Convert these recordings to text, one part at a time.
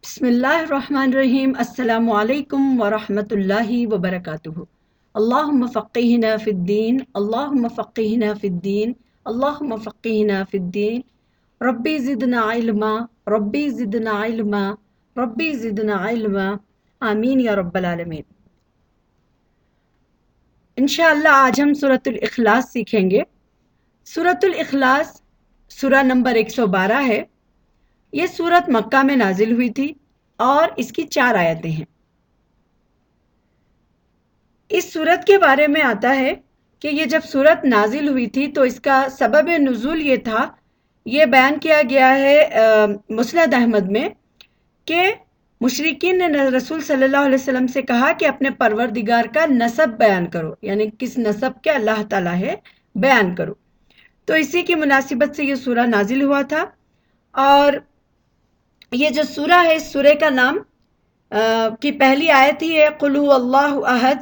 بسم اللہ الرحمن الرحیم۔ السلام علیکم ورحمۃ اللہ وبرکاتہ۔ اللہم فقہنا فی الدین، اللہم فقہنا فی الدین، اللہم فقہنا فی الدین۔ ربی زدنا علما، ربی زدنا علما، ربی زدنا علما، آمین یا رب العالمین۔ انشاءاللہ آج ہم سورۃ الاخلاص سیکھیں گے۔ سورۃ الاخلاص سورہ نمبر 112 ہے۔ یہ سورت مکہ میں نازل ہوئی تھی اور اس کی 4 آیتیں ہیں۔ اس سورت کے بارے میں آتا ہے کہ یہ جب سورت نازل ہوئی تھی تو اس کا سبب نزول یہ تھا، یہ بیان کیا گیا ہے مسند احمد میں کہ مشرکین نے رسول صلی اللہ علیہ وسلم سے کہا کہ اپنے پروردگار کا نسب بیان کرو، یعنی کس نسب کے اللہ تعالیٰ ہے بیان کرو۔ تو اسی کی مناسبت سے یہ سورہ نازل ہوا تھا۔ اور یہ جو سورہ ہے، اس سورہ کا نام کی پہلی آیت ہی ہے قل هو اللہ احد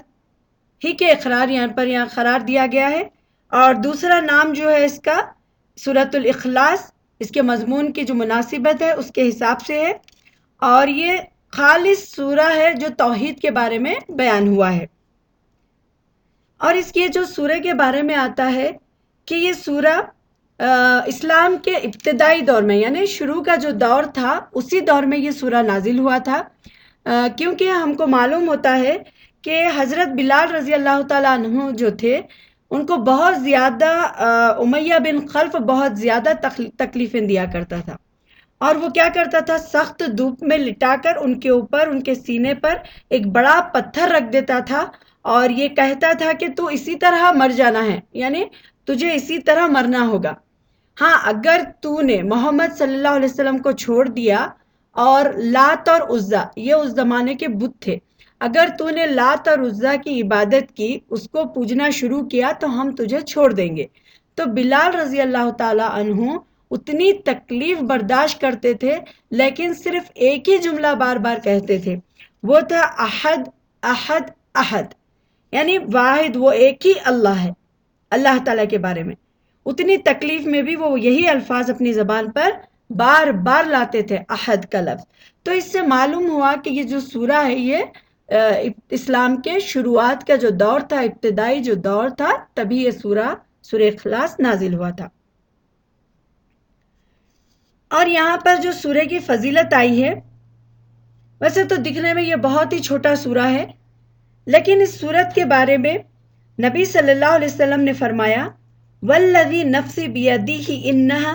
ہی کے اقرار یہاں قرار دیا گیا ہے، اور دوسرا نام جو ہے اس کا سورۃ الاخلاص، اس کے مضمون کی جو مناسبت ہے اس کے حساب سے ہے، اور یہ خالص سورہ ہے جو توحید کے بارے میں بیان ہوا ہے۔ اور اس کے جو سورہ کے بارے میں آتا ہے کہ یہ سورہ اسلام کے ابتدائی دور میں، یعنی شروع کا جو دور تھا اسی دور میں یہ سورہ نازل ہوا تھا، کیونکہ ہم کو معلوم ہوتا ہے کہ حضرت بلال رضی اللہ تعالیٰ عنہ جو تھے ان کو بہت زیادہ امیہ بن خلف بہت زیادہ تکلیفیں دیا کرتا تھا، اور وہ کیا کرتا تھا، سخت دھوپ میں لٹا کر ان کے اوپر، ان کے سینے پر ایک بڑا پتھر رکھ دیتا تھا اور یہ کہتا تھا کہ تو اسی طرح مر جانا ہے، یعنی تجھے اسی طرح مرنا ہوگا۔ ہاں، اگر تو نے محمد صلی اللہ علیہ وسلم کو چھوڑ دیا، اور لات اور عزا یہ اس زمانے کے بت تھے، اگر تو نے لات اور عزا کی عبادت کی، اس کو پوجنا شروع کیا تو ہم تجھے چھوڑ دیں گے۔ تو بلال رضی اللہ تعالی عنہ اتنی تکلیف برداشت کرتے تھے، لیکن صرف ایک ہی جملہ بار بار کہتے تھے، وہ تھا احد احد احد، یعنی واحد، وہ ایک ہی اللہ ہے، اللہ تعالیٰ کے بارے میں۔ اتنی تکلیف میں بھی وہ یہی الفاظ اپنی زبان پر بار بار لاتے تھے، احد کا لفظ۔ تو اس سے معلوم ہوا کہ یہ جو سورہ ہے یہ اسلام کے شروعات کا جو دور تھا، ابتدائی جو دور تھا، تبھی یہ سورہ اخلاص نازل ہوا تھا۔ اور یہاں پر جو سورہ کی فضیلت آئی ہے، ویسے تو دکھنے میں یہ بہت ہی چھوٹا سورہ ہے، لیکن اس سورت کے بارے میں نبی صلی اللہ علیہ وسلم نے فرمایا والذی نفسی بیدیہ انہا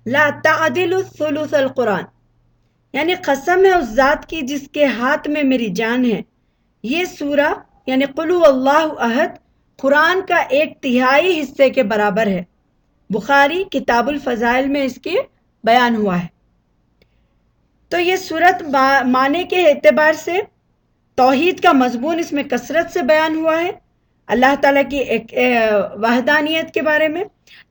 لا تعدل ثلث القرآن، یعنی قسم ہے اس ذات کی جس کے ہاتھ میں میری جان ہے، یہ سورہ یعنی قل هو اللہ احد قرآن کا 1/3 حصے کے برابر ہے۔ بخاری کتاب الفضائل میں اس کے بیان ہوا ہے۔ تو یہ سورت معنی کے اعتبار سے توحید کا مضمون اس میں کثرت سے بیان ہوا ہے، اللہ تعالیٰ کی ایک وحدانیت کے بارے میں۔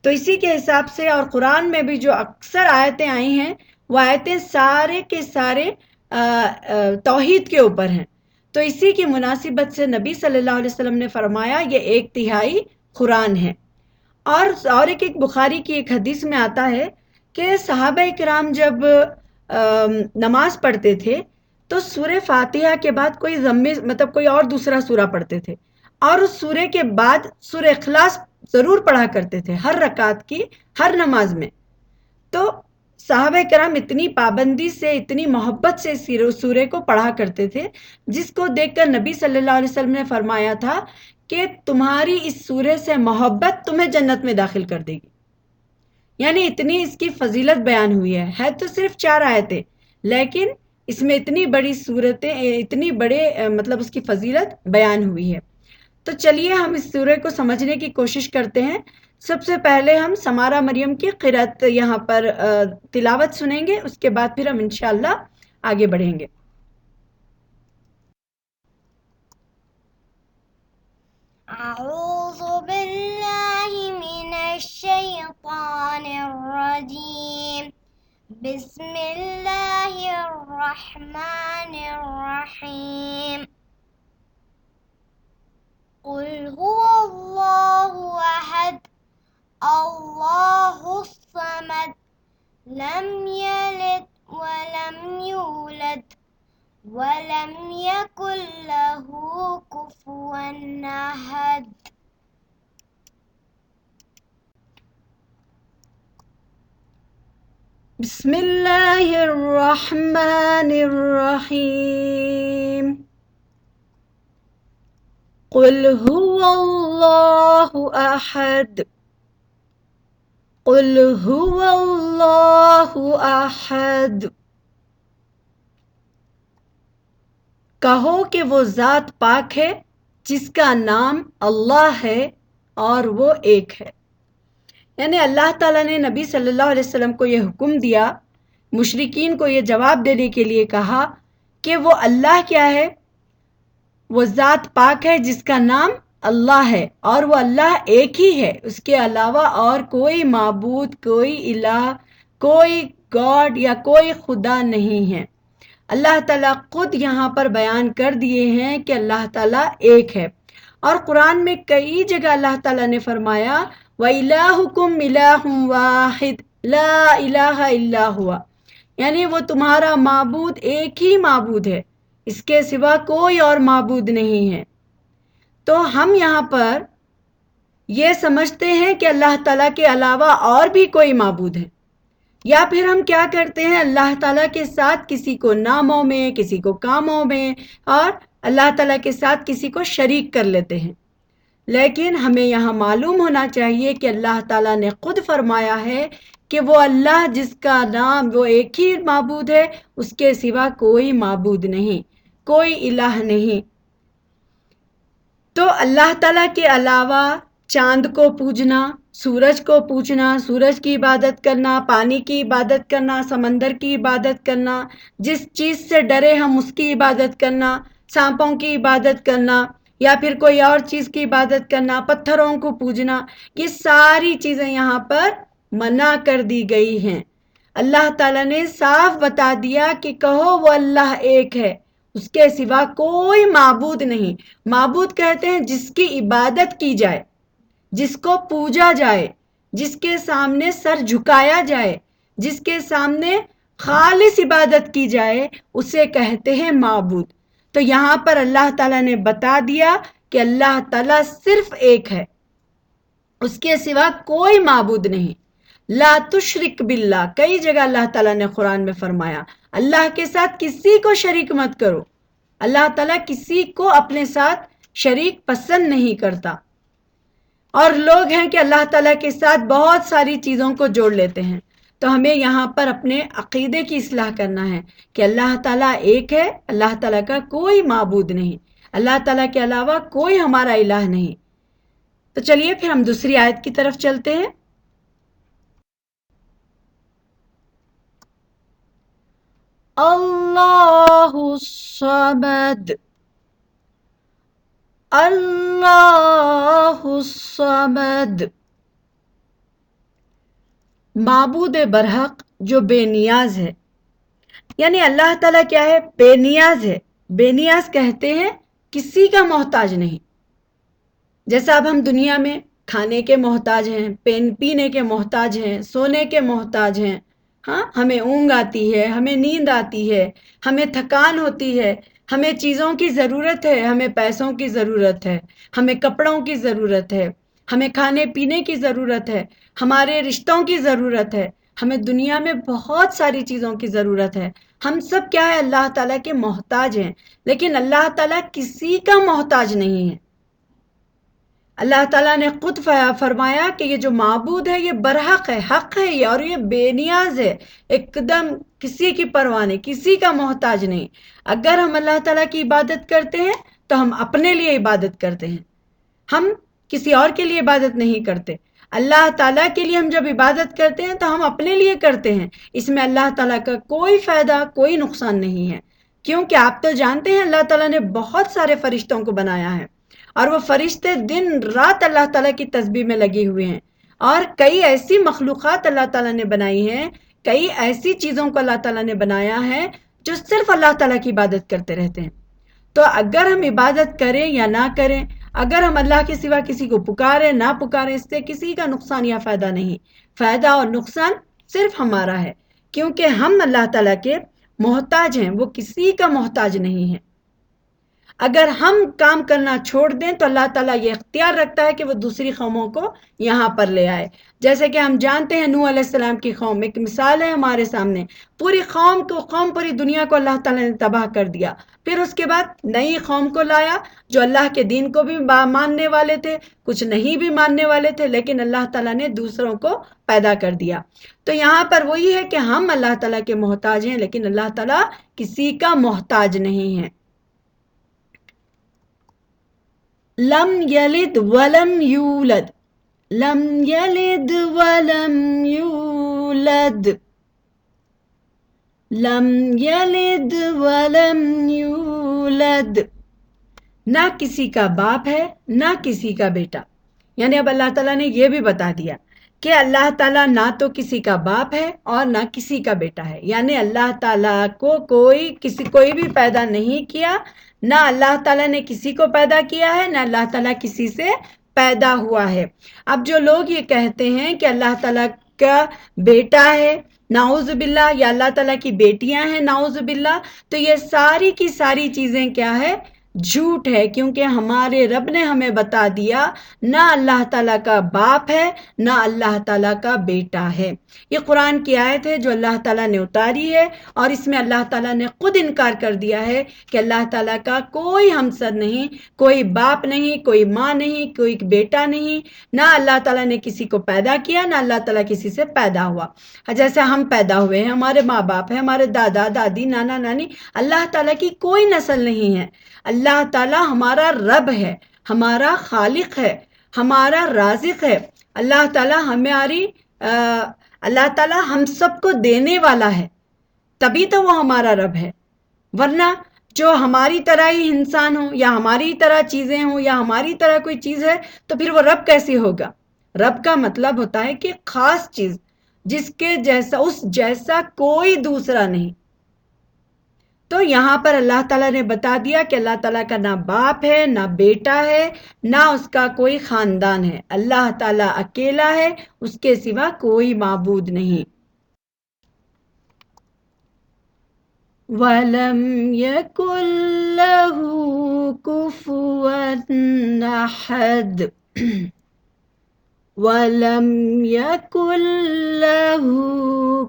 تو اسی کے حساب سے، اور قرآن میں بھی جو اکثر آیتیں آئی ہیں وہ آیتیں سارے کے سارے توحید کے اوپر ہیں۔ تو اسی کی مناسبت سے نبی صلی اللہ علیہ وسلم نے فرمایا یہ 1/3 قرآن ہے۔ اور ایک بخاری کی ایک حدیث میں آتا ہے کہ صحابہ کرام جب نماز پڑھتے تھے تو سورہ فاتحہ کے بعد کوئی اور دوسرا سورہ پڑھتے تھے، اور اس سورہ کے بعد سورہ اخلاص ضرور پڑھا کرتے تھے ہر رکعت کی، ہر نماز میں۔ تو صحابہ کرام اتنی پابندی سے، اتنی محبت سے اس سورہ کو پڑھا کرتے تھے، جس کو دیکھ کر نبی صلی اللہ علیہ وسلم نے فرمایا تھا کہ تمہاری اس سورہ سے محبت تمہیں جنت میں داخل کر دے گی، یعنی اتنی اس کی فضیلت بیان ہوئی ہے تو صرف 4 آیتیں، لیکن اس میں اتنی بڑی صورتیں، اتنی بڑے مطلب اس کی فضیلت بیان ہوئی ہے۔ تو چلیے ہم اس سورہ کو سمجھنے کی کوشش کرتے ہیں۔ سب سے پہلے ہم سمارہ مریم کی قرأت یہاں پر تلاوت سنیں گے، اس کے بعد پھر ہم انشاءاللہ آگے بڑھیں گے۔ اعوذ باللہ من الشیطان الرجیم، بسم اللہ الرحمن الرحیم، قل هو اللہ احد اللہ الصمد لم یلد ولم یولد ولم يكن له كفوا أحد. بسم الله الرحمن الرحيم. قل هو الله أحد. قل هو الله أحد. کہو کہ وہ ذات پاک ہے جس کا نام اللہ ہے اور وہ ایک ہے. یعنی اللہ تعالیٰ نے نبی صلی اللہ علیہ وسلم کو یہ حکم دیا، مشرکین کو یہ جواب دینے کے لیے کہا کہ وہ اللہ کیا ہے؟ وہ ذات پاک ہے جس کا نام اللہ ہے اور وہ اللہ ایک ہی ہے، اس کے علاوہ اور کوئی معبود، کوئی الہ، کوئی گاڈ یا کوئی خدا نہیں ہے. اللہ تعالیٰ خود یہاں پر بیان کر دیے ہیں کہ اللہ تعالیٰ ایک ہے. اور قرآن میں کئی جگہ اللہ تعالیٰ نے فرمایا وَإِلَٰهُكُمْ إِلَٰهٌ وَاحِدٌ لَا إِلَٰهَ إِلَّا هُوَ، یعنی وہ تمہارا معبود ایک ہی معبود ہے، اس کے سوا کوئی اور معبود نہیں ہے. تو ہم یہاں پر یہ سمجھتے ہیں کہ اللہ تعالیٰ کے علاوہ اور بھی کوئی معبود ہے، یا پھر ہم کیا کرتے ہیں اللہ تعالیٰ کے ساتھ کسی کو ناموں میں، کسی کو کاموں میں، اور اللہ تعالیٰ کے ساتھ کسی کو شریک کر لیتے ہیں. لیکن ہمیں یہاں معلوم ہونا چاہیے کہ اللہ تعالیٰ نے خود فرمایا ہے کہ وہ اللہ جس کا نام وہ ایک ہی معبود ہے، اس کے سوا کوئی معبود نہیں، کوئی الہ نہیں. تو اللہ تعالیٰ کے علاوہ چاند کو پوجنا، سورج کو پوجنا، سورج کی عبادت کرنا، پانی کی عبادت کرنا، سمندر کی عبادت کرنا، جس چیز سے ڈرے ہم اس کی عبادت کرنا، سانپوں کی عبادت کرنا، یا پھر کوئی اور چیز کی عبادت کرنا، پتھروں کو پوجنا، یہ ساری چیزیں یہاں پر منع کر دی گئی ہیں. اللہ تعالیٰ نے صاف بتا دیا کہ کہو وہ اللہ ایک ہے، اس کے سوا کوئی معبود نہیں. معبود کہتے ہیں جس کی عبادت کی جائے، جس کو پوجا جائے، جس کے سامنے سر جھکایا جائے، جس کے سامنے خالص عبادت کی جائے، اسے کہتے ہیں معبود. تو یہاں پر اللہ تعالیٰ نے بتا دیا کہ اللہ تعالیٰ صرف ایک ہے، اس کے سوا کوئی معبود نہیں. لا تشرک باللہ، کئی جگہ اللہ تعالیٰ نے قرآن میں فرمایا اللہ کے ساتھ کسی کو شریک مت کرو. اللہ تعالیٰ کسی کو اپنے ساتھ شریک پسند نہیں کرتا. اور لوگ ہیں کہ اللہ تعالیٰ کے ساتھ بہت ساری چیزوں کو جوڑ لیتے ہیں. تو ہمیں یہاں پر اپنے عقیدے کی اصلاح کرنا ہے کہ اللہ تعالیٰ ایک ہے، اللہ تعالیٰ کا کوئی معبود نہیں، اللہ تعالیٰ کے علاوہ کوئی ہمارا الہ نہیں. تو چلیے پھر ہم دوسری آیت کی طرف چلتے ہیں. اللہ الصمد. اللہ الصمد، معبود برحق جو بے نیاز ہے. یعنی اللہ تعالیٰ کیا ہے؟ بے نیاز ہے. بے نیاز کہتے ہیں کسی کا محتاج نہیں. جیسا اب ہم دنیا میں کھانے کے محتاج ہیں، پینے کے محتاج ہیں، سونے کے محتاج ہیں. ہاں، ہمیں اونگ آتی ہے، ہمیں نیند آتی ہے، ہمیں تھکان ہوتی ہے، ہمیں چیزوں کی ضرورت ہے، ہمیں پیسوں کی ضرورت ہے، ہمیں کپڑوں کی ضرورت ہے، ہمیں کھانے پینے کی ضرورت ہے، ہمارے رشتوں کی ضرورت ہے، ہمیں دنیا میں بہت ساری چیزوں کی ضرورت ہے. ہم سب کیا ہے؟ اللہ تعالیٰ کے محتاج ہیں. لیکن اللہ تعالیٰ کسی کا محتاج نہیں ہے. اللہ تعالیٰ نے خود فرمایا کہ یہ جو معبود ہے یہ برحق ہے، حق ہے یہ، اور یہ بے نیاز ہے، ایک دم کسی کی پرواہ نہیں، کسی کا محتاج نہیں. اگر ہم اللہ تعالیٰ کی عبادت کرتے ہیں تو ہم اپنے لیے عبادت کرتے ہیں، ہم کسی اور کے لیے عبادت نہیں کرتے. اللہ تعالیٰ کے لیے ہم جب عبادت کرتے ہیں تو ہم اپنے لیے کرتے ہیں. اس میں اللہ تعالیٰ کا کوئی فائدہ، کوئی نقصان نہیں ہے. کیونکہ آپ تو جانتے ہیں اللہ تعالیٰ نے بہت سارے فرشتوں کو بنایا ہے، اور وہ فرشتے دن رات اللہ تعالیٰ کی تسبیح میں لگے ہوئے ہیں. اور کئی ایسی مخلوقات اللہ تعالیٰ نے بنائی ہیں، کئی ایسی چیزوں کو اللہ تعالیٰ نے بنایا ہے جو صرف اللہ تعالیٰ کی عبادت کرتے رہتے ہیں. تو اگر ہم عبادت کریں یا نہ کریں، اگر ہم اللہ کے سوا کسی کو پکاریں نہ پکاریں، اس سے کسی کا نقصان یا فائدہ نہیں. فائدہ اور نقصان صرف ہمارا ہے، کیونکہ ہم اللہ تعالیٰ کے محتاج ہیں، وہ کسی کا محتاج نہیں ہے۔ اگر ہم کام کرنا چھوڑ دیں تو اللہ تعالیٰ یہ اختیار رکھتا ہے کہ وہ دوسری قوموں کو یہاں پر لے آئے۔ جیسے کہ ہم جانتے ہیں نوح علیہ السلام کی قوم ایک مثال ہے ہمارے سامنے، پوری قوم پوری دنیا کو اللہ تعالیٰ نے تباہ کر دیا، پھر اس کے بعد نئی قوم کو لایا جو اللہ کے دین کو بھی ماننے والے تھے، کچھ نہیں بھی ماننے والے تھے، لیکن اللہ تعالیٰ نے دوسروں کو پیدا کر دیا۔ تو یہاں پر وہی ہے کہ ہم اللہ تعالیٰ کے محتاج ہیں، لیکن اللہ تعالیٰ کسی کا محتاج نہیں ہے۔ لم یلد ولم یولد، لم یلد ولم یولد، لم یلد ولم یولد، نہ کسی کا باپ ہے نہ کسی کا بیٹا۔ یعنی اب اللہ تعالیٰ نے یہ بھی بتا دیا کہ اللہ تعالیٰ نہ تو کسی کا باپ ہے اور نہ کسی کا بیٹا ہے، یعنی اللہ تعالیٰ کو کوئی بھی پیدا نہیں کیا، نہ اللہ تعالیٰ نے کسی کو پیدا کیا ہے، نہ اللہ تعالیٰ کسی سے پیدا ہوا ہے۔ اب جو لوگ یہ کہتے ہیں کہ اللہ تعالیٰ کا بیٹا ہے نعوذ باللہ، یا اللہ تعالیٰ کی بیٹیاں ہیں نعوذ باللہ، تو یہ ساری کی ساری چیزیں کیا ہے؟ جھوٹ ہے، کیونکہ ہمارے رب نے ہمیں بتا دیا نہ اللہ تعالیٰ کا باپ ہے نہ اللہ تعالیٰ کا بیٹا ہے۔ یہ قرآن کی آیت ہے جو اللہ تعالیٰ نے اتاری ہے، اور اس میں اللہ تعالیٰ نے خود انکار کر دیا ہے کہ اللہ تعالیٰ کا کوئی ہمسر نہیں، کوئی باپ نہیں، کوئی ماں نہیں، کوئی بیٹا نہیں، نہ اللہ تعالیٰ نے کسی کو پیدا کیا نہ اللہ تعالیٰ کسی سے پیدا ہوا۔ جیسے ہم پیدا ہوئے ہیں، ہمارے ماں باپ ہیں، ہمارے دادا دادی نانا نانی، اللہ تعالیٰ کی کوئی نسل نہیں ہے۔ اللہ تعالیٰ ہمارا رب ہے، ہمارا خالق ہے، ہمارا رازق ہے۔ اللہ تعالیٰ اللہ تعالیٰ ہم سب کو دینے والا ہے، تبھی تو وہ ہمارا رب ہے۔ ورنہ جو ہماری طرح ہی انسان ہو یا ہماری طرح چیزیں ہوں یا ہماری طرح کوئی چیز ہے تو پھر وہ رب کیسے ہوگا؟ رب کا مطلب ہوتا ہے کہ خاص چیز، جس کے جیسا اس جیسا کوئی دوسرا نہیں۔ تو یہاں پر اللہ تعالیٰ نے بتا دیا کہ اللہ تعالیٰ کا نہ باپ ہے نہ بیٹا ہے نہ اس کا کوئی خاندان ہے، اللہ تعالیٰ اکیلا ہے، اس کے سوا کوئی معبود نہیں۔ وَلَمْ يَكُنْ لَهُ كُفُوًا أَحَدٌ، وَلَمْ يَكُنْ لَهُ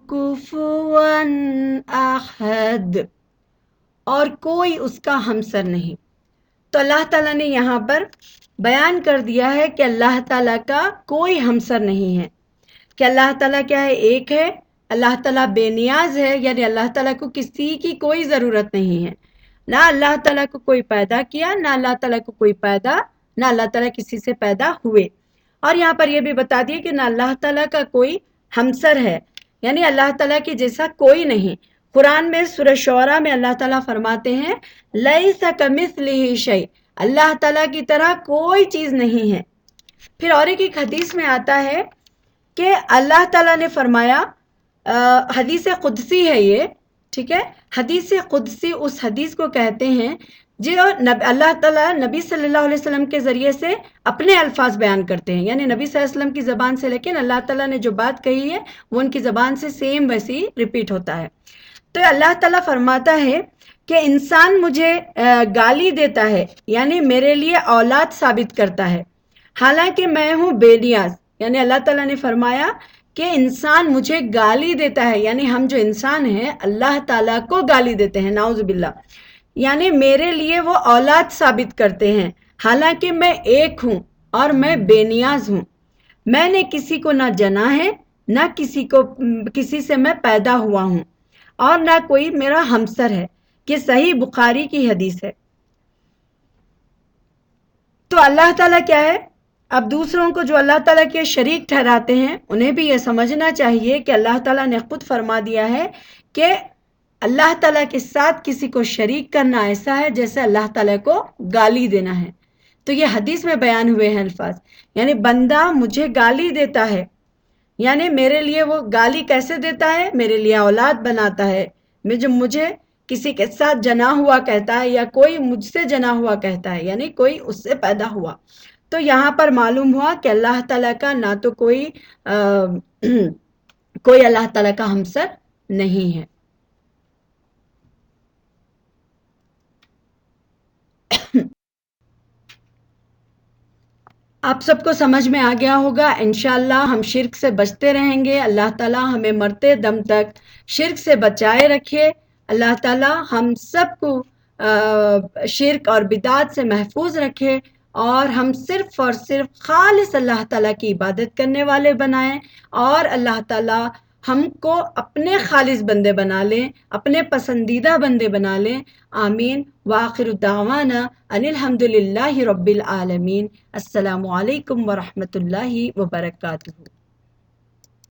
كُفُوًا أَحَدٌ، اور کوئی اس کا ہمسر نہیں۔ تو اللہ تعالیٰ نے یہاں پر بیان کر دیا ہے کہ اللہ تعالیٰ کا کوئی ہمسر نہیں ہے، کہ اللہ تعالیٰ کیا ہے؟ ایک ہے، اللہ تعالیٰ بے نیاز ہے، یعنی اللہ تعالیٰ کو کسی کی کوئی ضرورت نہیں ہے، نہ اللہ تعالیٰ کو کوئی پیدا کیا نہ اللہ تعالیٰ کو کوئی پیدا، نہ اللہ تعالیٰ کسی سے پیدا ہوئے۔ اور یہاں پر یہ بھی بتا دیا کہ نہ اللہ تعالیٰ کا کوئی ہمسر ہے، یعنی اللہ تعالیٰ کے جیسا کوئی نہیں۔ قرآن میں سورہ شعراء میں اللہ تعالیٰ فرماتے ہیں لیس کمثلہ شیء، اللہ تعالیٰ کی طرح کوئی چیز نہیں ہے۔ پھر اور ایک حدیث میں آتا ہے کہ اللہ تعالیٰ نے فرمایا، حدیث قدسی ہے یہ، ٹھیک ہے، حدیث قدسی اس حدیث کو کہتے ہیں جو اللہ تعالیٰ نبی صلی اللہ علیہ وسلم کے ذریعے سے اپنے الفاظ بیان کرتے ہیں، یعنی نبی صلی اللہ علیہ وسلم کی زبان سے، لیکن اللہ تعالیٰ نے جو بات کہی ہے وہ ان کی زبان سے سیم ویسی ریپیٹ ہوتا ہے۔ تو اللہ تعالیٰ فرماتا ہے کہ انسان مجھے گالی دیتا ہے، یعنی میرے لیے اولاد ثابت کرتا ہے، حالانکہ میں ہوں بے نیاز۔ یعنی اللہ تعالیٰ نے فرمایا کہ انسان مجھے گالی دیتا ہے، یعنی ہم جو انسان ہیں اللہ تعالیٰ کو گالی دیتے ہیں نعوذ باللہ، یعنی میرے لیے وہ اولاد ثابت کرتے ہیں، حالانکہ میں ایک ہوں اور میں بے نیاز ہوں، میں نے کسی کو نہ جنا ہے نہ کسی سے میں پیدا ہوا ہوں، اور نہ کوئی میرا ہمسر ہے۔ یہ صحیح بخاری کی حدیث ہے۔ تو اللہ تعالیٰ کیا ہے؟ اب دوسروں کو جو اللہ تعالیٰ کے شریک ٹھہراتے ہیں انہیں بھی یہ سمجھنا چاہیے کہ اللہ تعالیٰ نے خود فرما دیا ہے کہ اللہ تعالیٰ کے ساتھ کسی کو شریک کرنا ایسا ہے جیسے اللہ تعالیٰ کو گالی دینا ہے۔ تو یہ حدیث میں بیان ہوئے ہیں الفاظ، یعنی بندہ مجھے گالی دیتا ہے، یعنی میرے لیے وہ گالی کیسے دیتا ہے؟ میرے لیے اولاد بناتا ہے، مجھے کسی کے ساتھ جنا ہوا کہتا ہے، یا کوئی مجھ سے جنا ہوا کہتا ہے، یعنی کوئی اس سے پیدا ہوا۔ تو یہاں پر معلوم ہوا کہ اللہ تعالیٰ کا نہ تو کوئی اللہ تعالیٰ کا ہمسر نہیں ہے۔ آپ سب کو سمجھ میں آ گیا ہوگا انشاءاللہ ہم شرک سے بچتے رہیں گے. اللہ تعالیٰ ہمیں مرتے دم تک شرک سے بچائے رکھے. اللہ تعالیٰ ہم سب کو شرک اور بدعات سے محفوظ رکھے اور ہم صرف اور صرف خالص اللہ تعالیٰ کی عبادت کرنے والے بنائیں اور اللہ تعالیٰ ہم کو اپنے خالص بندے بنا لیں, اپنے پسندیدہ بندے بنا لیں. آمین. وآخر دعوانا ان الحمد للہ رب العالمین. السلام علیکم ورحمۃ اللہ وبرکاتہ.